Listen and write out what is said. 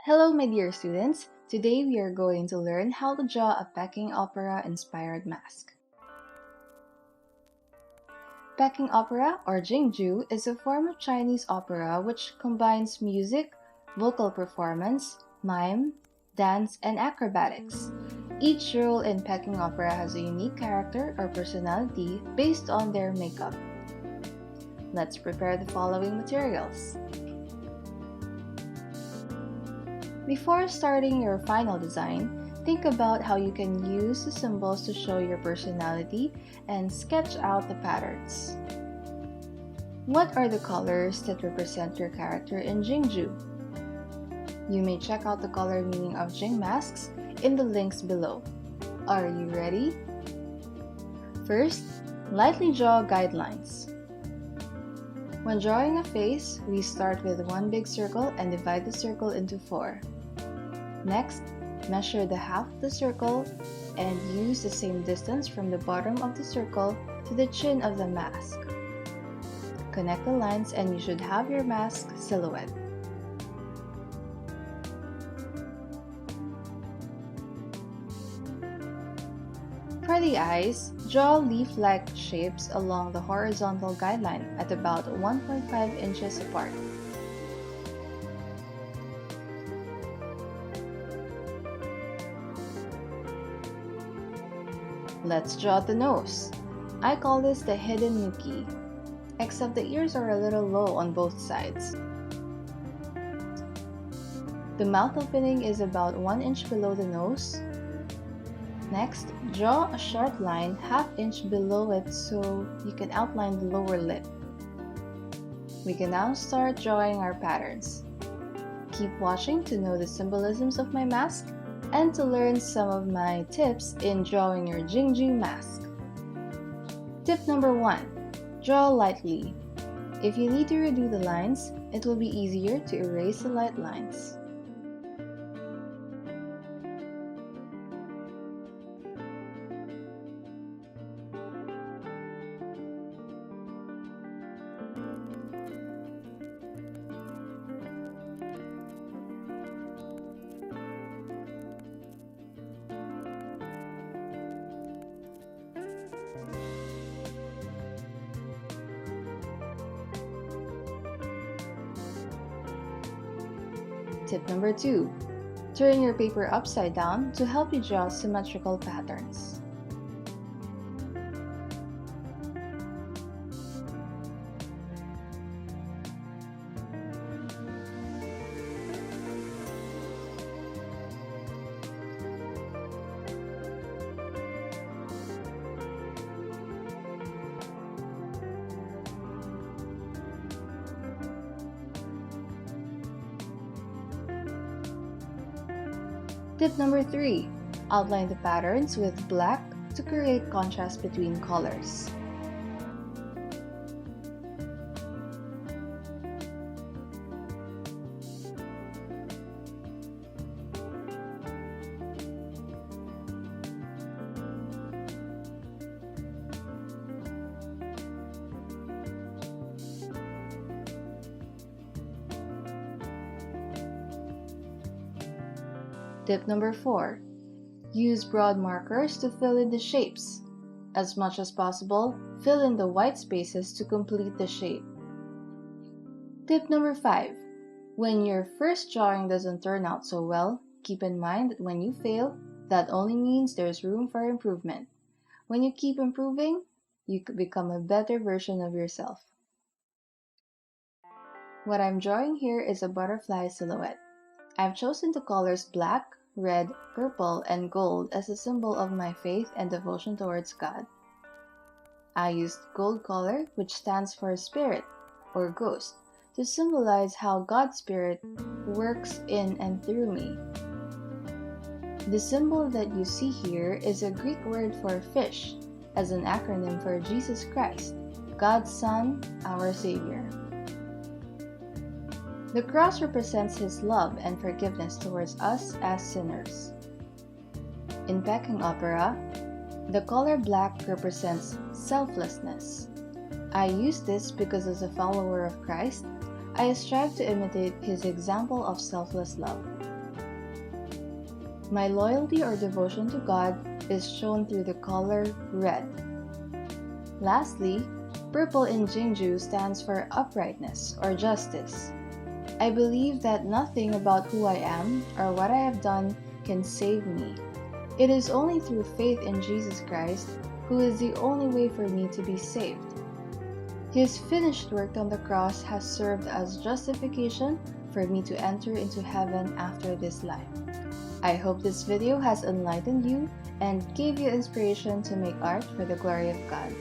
Hello, my dear students. Today we are going to learn how to draw a Peking Opera inspired mask. Peking Opera, or Jing is a form of Chinese opera which combines music, vocal performance, mime, dance, and acrobatics. Each role in Peking Opera has a unique character or personality based on their makeup. Let's prepare the following materials. Before starting your final design, think about how you can use the symbols to show your personality and sketch out the patterns. What are the colors that represent your character in Jingju? You may check out the color meaning of Jing masks in the links below. Are you ready? First, lightly draw guidelines. When drawing a face, we start with one big circle and divide the circle into 4. Next, measure the half of the circle and use the same distance from the bottom of the circle to the chin of the mask. Connect the lines and you should have your mask silhouette. For the eyes, draw leaf-like shapes along the horizontal guideline at about 1.5 inches apart. Let's draw the nose. I call this the hidden Yuki, except the ears are a little low on both sides. The mouth opening is about 1 inch below the nose. Next, draw a sharp line ½ inch below it so you can outline the lower lip. We can now start drawing our patterns. Keep watching to know the symbolisms of my mask and to learn some of my tips in drawing your Jingju mask. Tip number 1. Draw lightly. If you need to redo the lines, it will be easier to erase the light lines. Tip number 2. Turn your paper upside down to help you draw symmetrical patterns. Tip number 3. Outline the patterns with black to create contrast between colors. Tip number 4. Use broad markers to fill in the shapes. As much as possible, fill in the white spaces to complete the shape. Tip number 5. When your first drawing doesn't turn out so well, keep in mind that when you fail, that only means there's room for improvement. When you keep improving, you could become a better version of yourself. What I'm drawing here is a butterfly silhouette. I've chosen the colors black, red, purple, and gold as a symbol of my faith and devotion towards God. I used gold color, which stands for spirit or ghost, to symbolize how God's Spirit works in and through me. The symbol that you see here is a Greek word for fish, as an acronym for Jesus Christ, God's Son, our Savior. The cross represents His love and forgiveness towards us as sinners. In Peking Opera, the color black represents selflessness. I use this because as a follower of Christ, I strive to imitate His example of selfless love. My loyalty or devotion to God is shown through the color red. Lastly, purple in Jingju stands for uprightness or justice. I believe that nothing about who I am or what I have done can save me. It is only through faith in Jesus Christ, who is the only way for me to be saved. His finished work on the cross has served as justification for me to enter into heaven after this life. I hope this video has enlightened you and gave you inspiration to make art for the glory of God.